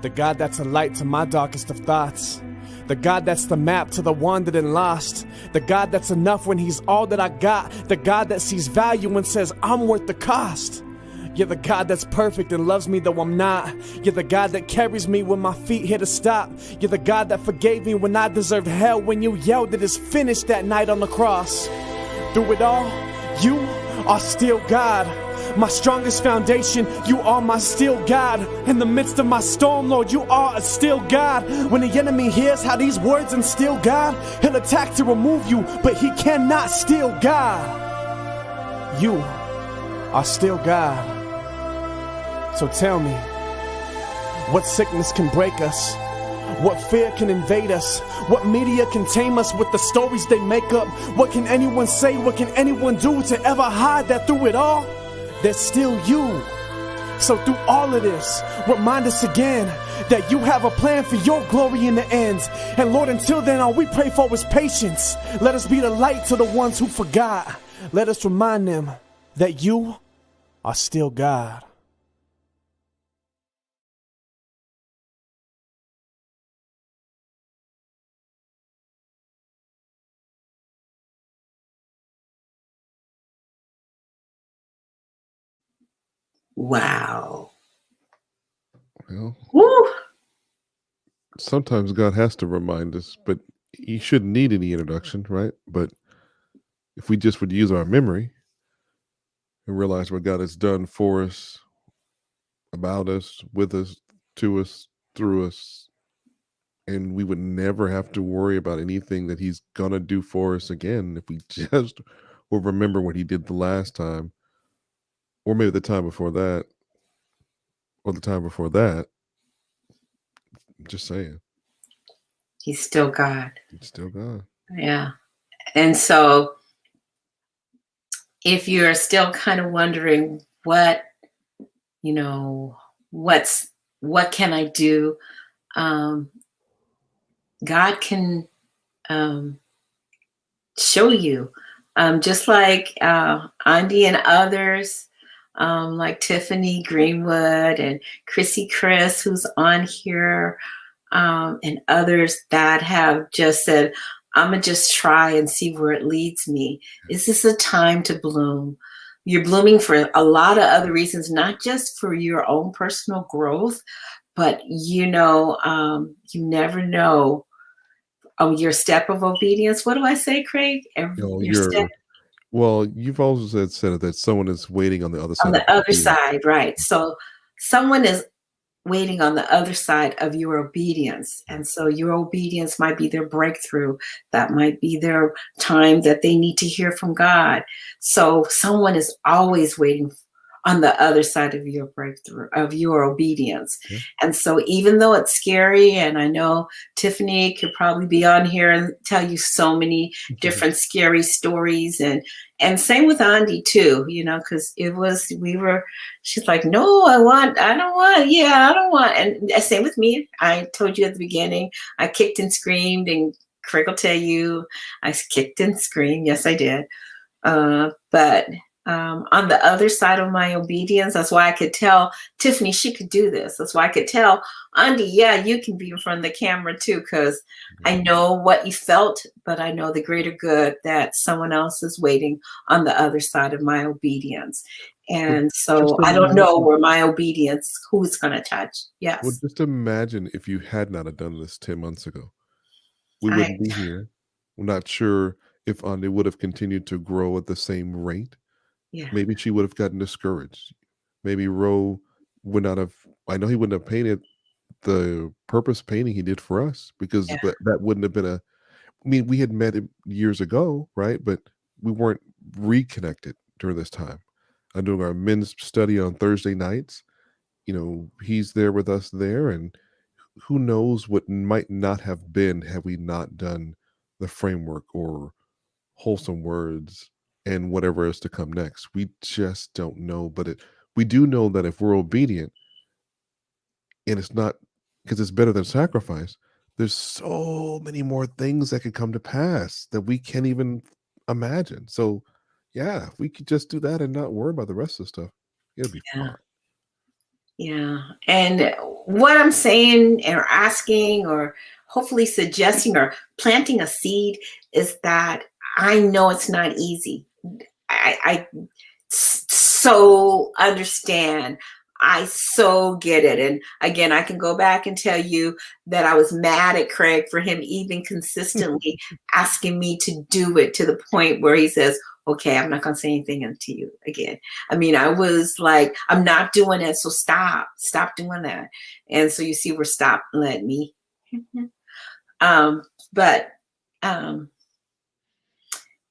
[SPEAKER 8] The God that's a light to my darkest of thoughts. The God that's the map to the wandered and lost. The God that's enough when he's all that I got. The God that sees value and says I'm worth the cost. You're the God that's perfect and loves me though I'm not. You're the God that carries me when my feet hit a stop. You're the God that forgave me when I deserved hell. When you yelled it is finished that night on the cross. Through it all, you are still God. My strongest foundation, you are my still God. In the midst of my storm, Lord, you are a still God. When the enemy hears how these words instill God, he'll attack to remove you, but he cannot steal God. You are still God. So tell me, what sickness can break us? What fear can invade us? What media can tame us with the stories they make up? What can anyone say? What can anyone do to ever hide that through it all, there's still you? So through all of this, remind us again that you have a plan for your glory in the end. And Lord, until then, all we pray for is patience. Let us be the light to the ones who forgot. Let us remind them that you are still God.
[SPEAKER 1] Wow.
[SPEAKER 2] Well,
[SPEAKER 1] Woo.
[SPEAKER 2] sometimes God has to remind us, but he shouldn't need any introduction, right? But if we just would use our memory and realize what God has done for us, about us, with us, to us, through us, and we would never have to worry about anything that he's gonna do for us again if we just will remember what he did the last time, or maybe the time before that, or the time before that. Just saying,
[SPEAKER 1] He's still God.
[SPEAKER 2] it's still God.
[SPEAKER 1] Yeah. And so if you're still kind of wondering what can I do? God can show you. Just like Andy and others, like Tiffany Greenwood and Chrissy Chris, who's on here, and others that have just said, I'm going to just try and see where it leads me. Is this a time to bloom? You're blooming for a lot of other reasons, not just for your own personal growth, but you never know. Oh, your step of obedience. What do I say, Craig?
[SPEAKER 2] You've also said that someone is waiting on the other side.
[SPEAKER 1] On the other side, right. So someone is waiting on the other side of your obedience. And so your obedience might be their breakthrough. That might be their time that they need to hear from God. So someone is always waiting on the other side of your breakthrough, of your obedience. Okay. And so even though it's scary, and I know Tiffany could probably be on here and tell you so many different scary stories, and same with Andy too, because she's like, no, I don't want. And same with me. I told you at the beginning, I kicked and screamed, and Craig will tell you, I kicked and screamed. Yes, I did. But on the other side of my obedience. That's why I could tell Tiffany she could do this. That's why I could tell Andy, yeah, you can be in front of the camera too, because I know what you felt, but I know the greater good that someone else is waiting on the other side of my obedience. And so I don't know where my obedience, who's going to touch. Yes.
[SPEAKER 2] Well, just imagine if you had not have done this 10 months ago. We wouldn't be here. I'm not sure if Andy would have continued to grow at the same rate.
[SPEAKER 1] Yeah.
[SPEAKER 2] Maybe she would have gotten discouraged. Maybe Ro would not have, I know he wouldn't have painted the purpose painting he did for us, because that wouldn't have been we had met him years ago, right? But we weren't reconnected during this time. I'm doing our men's study on Thursday nights. He's there with us there, and who knows what might not have been had we not done the framework or wholesome words and whatever is to come next. We just don't know, but we do know that if we're obedient, and it's not because it's better than sacrifice, there's so many more things that could come to pass that we can't even imagine. So yeah, if we could just do that and not worry about the rest of the stuff, it'll be fine.
[SPEAKER 1] Yeah. And what I'm saying or asking or hopefully suggesting or planting a seed is that I know it's not easy. I so understand. I so get it. And again, I can go back and tell you that I was mad at Craig for him even consistently asking me to do it, to the point where he says, okay, I'm not going to say anything to you again. I mean, I was like, I'm not doing it. So stop doing that. And so you see, we're stop and let me. But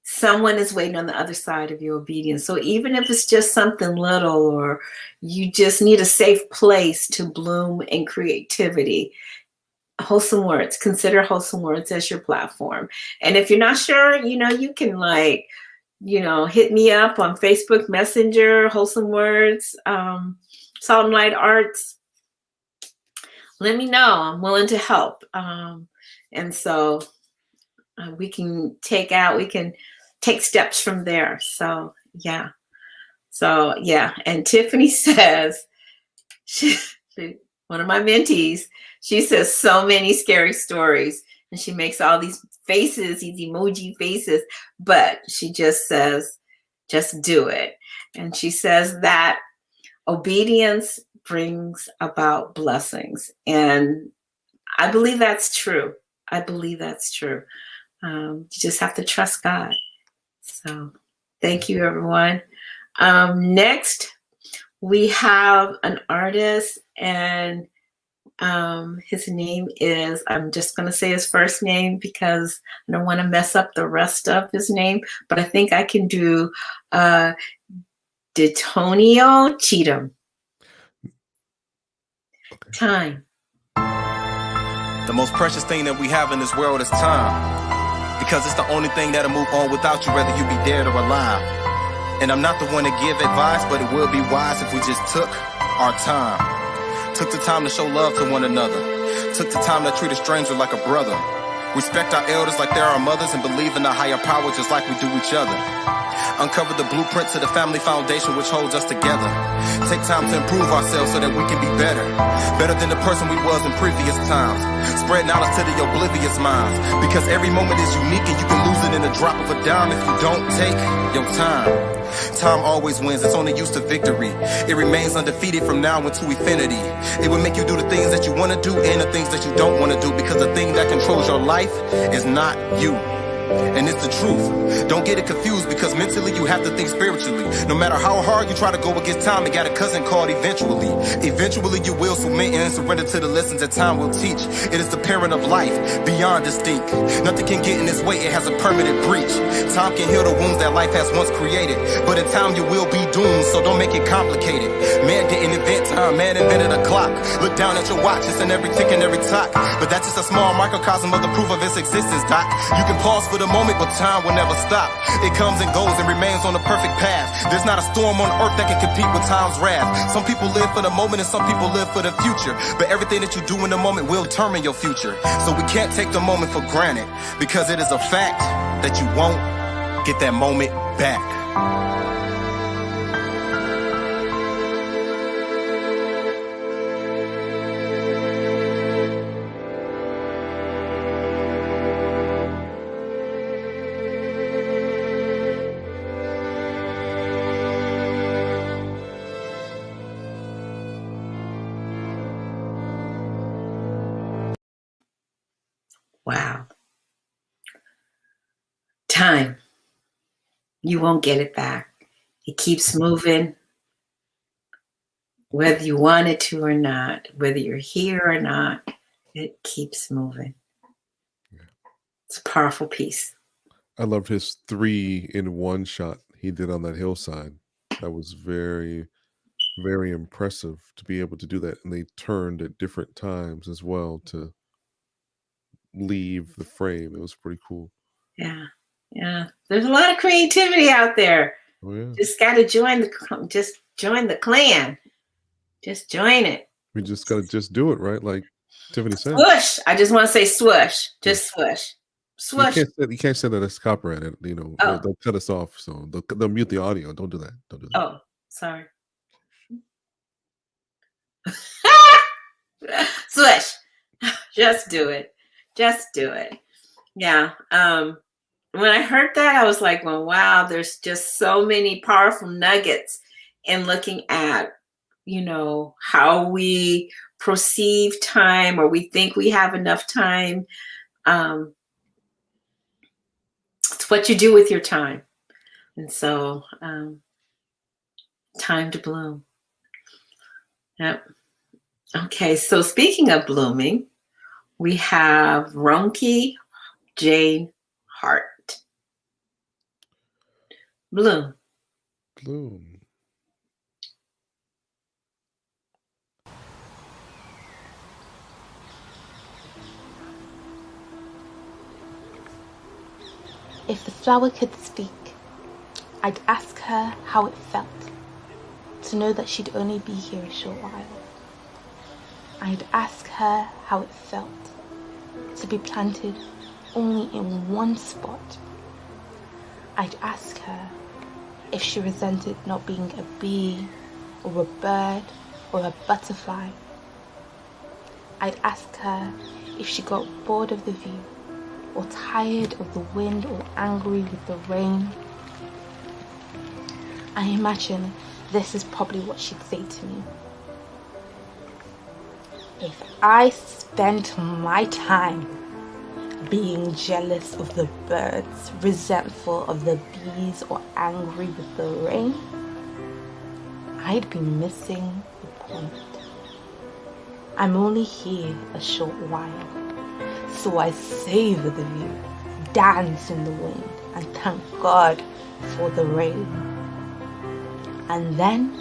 [SPEAKER 1] someone is waiting on the other side of your obedience. So even if it's just something little, or you just need a safe place to bloom in creativity, Wholesome Words, consider Wholesome Words as your platform. And if you're not sure, you can hit me up on Facebook Messenger, Wholesome Words, Salt and Light Arts. Let me know. I'm willing to help. And so we can take steps from there. So yeah. And Tiffany says, one of my mentees, she says so many scary stories, and she makes all these faces, these emoji faces, but she just says, just do it. And she says that obedience brings about blessings. And I believe that's true. You just have to trust God. So thank you, everyone. Next, we have an artist, and his name is, I'm just going to say his first name because I don't want to mess up the rest of his name, but I think I can do Detonio Cheatham. Time.
[SPEAKER 9] The most precious thing that we have in this world is time. Because it's the only thing that'll move on without you, whether you be dead or alive. And I'm not the one to give advice, but it will be wise if we just took our time. Took the time to show love to one another. Took the time to treat a stranger like a brother. Respect our elders like they're our mothers, and believe in a higher power just like we do each other. Uncover the blueprint to the family foundation which holds us together. Take time to improve ourselves so that we can be better. Better than the person we was in previous times. Spread knowledge to the oblivious minds. Because every moment is unique and you can lose it in a drop of a dime if you don't take your time. Time always wins, it's only used to victory. It remains undefeated from now into infinity. It will make you do the things that you want to do and the things that you don't want to do, because the thing that controls your life is not you. And it's the truth. Don't get it confused, because mentally you have to think spiritually. No matter how hard you try to go against time, it got a cousin called eventually. Eventually you will submit and surrender to the lessons that time will teach. It is the parent of life, beyond distinct. Nothing can get in its way, it has a permanent breach. Time can heal the wounds that life has once created, but in time you will be doomed, so don't make it complicated. Man didn't invent time, man invented a clock. Look down at your watch, it's in every tick and every tock. But that's just a small microcosm of the proof of its existence, Doc. You can pause for the moment, but time will never stop. It comes and goes and remains on the perfect path. There's not a storm on earth that can compete with time's wrath. Some people live for the moment and some people live for the future, but everything that you do in the moment will determine your future. So we can't take the moment for granted, because it is a fact that you won't get that moment back.
[SPEAKER 1] time. You won't get it back. It keeps moving, whether you want it to or not, whether you're here or not, it keeps moving. It's a powerful piece.
[SPEAKER 2] I loved his 3-in-1 shot he did on that hillside. That was very, very impressive to be able to do that. And they turned at different times as well to leave the frame. It was pretty cool.
[SPEAKER 1] Yeah. Yeah. There's a lot of creativity out there.
[SPEAKER 2] Oh, yeah.
[SPEAKER 1] Just got to join the clan. Just join it.
[SPEAKER 2] We just got to just do it, right? Like Tiffany said.
[SPEAKER 1] Swoosh. I just want to say swoosh. Just swoosh. Swoosh.
[SPEAKER 2] You can't say that it's copyright.
[SPEAKER 1] Oh.
[SPEAKER 2] They'll cut us off. So they'll mute the audio. Don't do that.
[SPEAKER 1] Oh, sorry. Swish. Just do it. Yeah. When I heard that, I was like, well, wow, there's just so many powerful nuggets in looking at, how we perceive time, or we think we have enough time. It's what you do with your time. And so, time to bloom. Yep. Okay, so speaking of blooming, we have Ronke Jane Hart. Bloom.
[SPEAKER 10] If the flower could speak, I'd ask her how it felt to know that she'd only be here a short while. I'd ask her how it felt to be planted only in one spot. I'd ask her if she resented not being a bee or a bird or a butterfly. I'd ask her if she got bored of the view, or tired of the wind, or angry with the rain. I imagine this is probably what she'd say to me. If I spent my time being jealous of the birds, resentful of the bees, or angry with the rain, I'd be missing the point. I'm only here a short while, so I savor the view, dance in the wind, and thank God for the rain. And then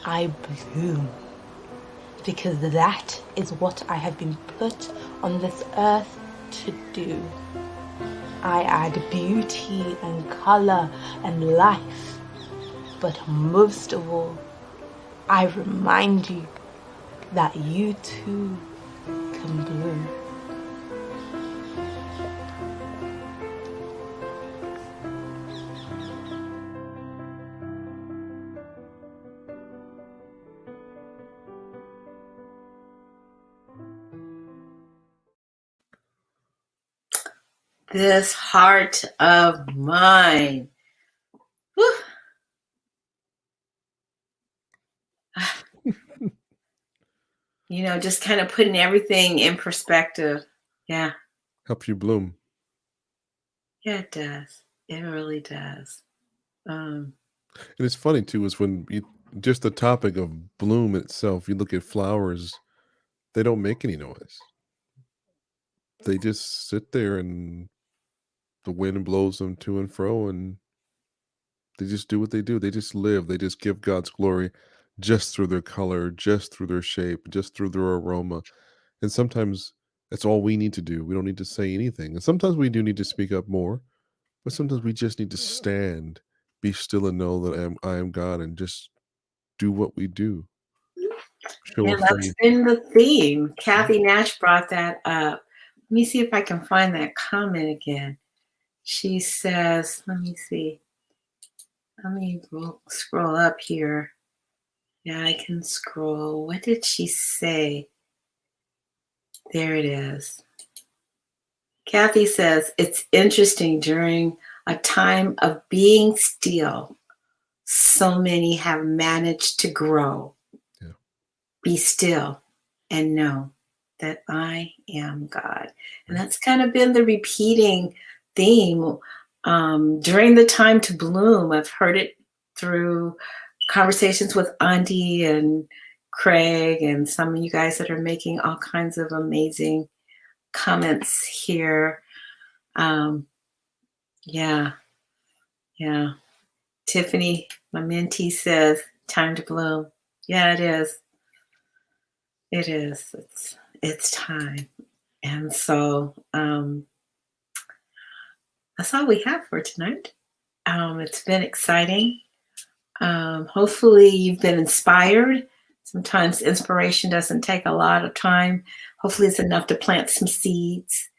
[SPEAKER 10] I bloom, because that is what I have been put on this earth to do. I add beauty and color and life, but most of all, I remind you that you too can bloom.
[SPEAKER 1] This heart of mine. Whew. Just kind of putting everything in perspective. Yeah.
[SPEAKER 2] Helps you bloom.
[SPEAKER 1] Yeah, it does. It really does.
[SPEAKER 2] And it's funny too, is when just the topic of bloom itself, you look at flowers, they don't make any noise. They just sit there and the wind blows them to and fro, and they just do what they do. They just live. They just give God's glory just through their color, just through their shape, just through their aroma. And sometimes that's all we need to do. We don't need to say anything. And sometimes we do need to speak up more, but sometimes we just need to stand, be still, and know that I am God, and just do what we do.
[SPEAKER 1] And that's been the theme. Kathy Nash brought that up. Let me see if I can find that comment again. She says, let me see. Let me scroll up here. Yeah, I can scroll. What did she say? There it is. Kathy says, it's interesting during a time of being still, so many have managed to grow.
[SPEAKER 2] Yeah.
[SPEAKER 1] Be still and know that I am God. And that's kind of been the repeating theme during the time to bloom, I've heard it through conversations with Andy and Craig and some of you guys that are making all kinds of amazing comments here. Yeah. Tiffany, my mentee, says time to bloom. Yeah, it is. It is. It's time. And so that's all we have for tonight. It's been exciting. Hopefully you've been inspired. Sometimes inspiration doesn't take a lot of time. Hopefully it's enough to plant some seeds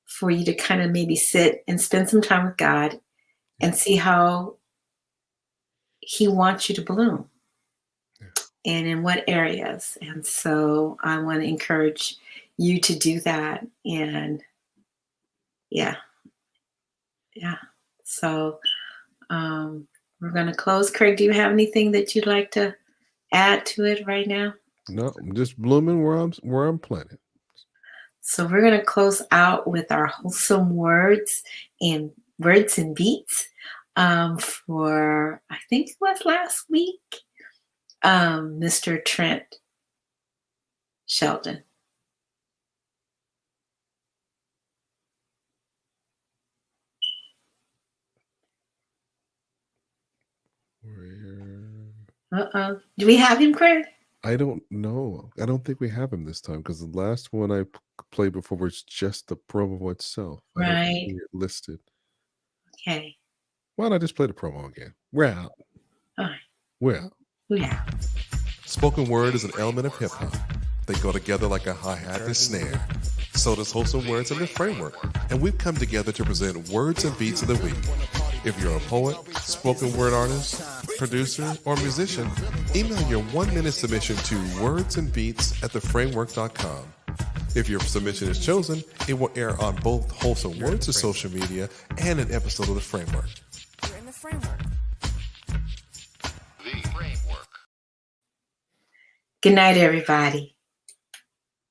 [SPEAKER 1] for you to kind of maybe sit and spend some time with God and see how He wants you to bloom and in what areas. And so I want to encourage you to do that. And yeah. So we're going to close. Craig, do you have anything that you'd like to add to it right now?
[SPEAKER 2] No, I'm just blooming where I'm planted.
[SPEAKER 1] So we're going to close out with our wholesome words and beats for, I think it was last week, Mr. Trent Shelton. Do we have him, Craig?
[SPEAKER 2] I don't know. I don't think we have him this time because the last one I played before was just the promo itself. I don't see it listed.
[SPEAKER 1] Okay.
[SPEAKER 2] Why not just play the promo again? We're out.
[SPEAKER 1] All right.
[SPEAKER 2] We're out.
[SPEAKER 1] Yeah.
[SPEAKER 11] Spoken word is an element of hip hop. They go together like a hi-hat and snare. So does Wholesome Words and the Framework. And we've come together to present words and beats of the week. If you're a poet, spoken word artist, producer, or musician, email your 1-minute submission to wordsandbeats@theframework.com. If your submission is chosen, it will air on both Wholesome Words' social media and an episode of The Framework.
[SPEAKER 12] You're in the framework.
[SPEAKER 1] Good night, everybody.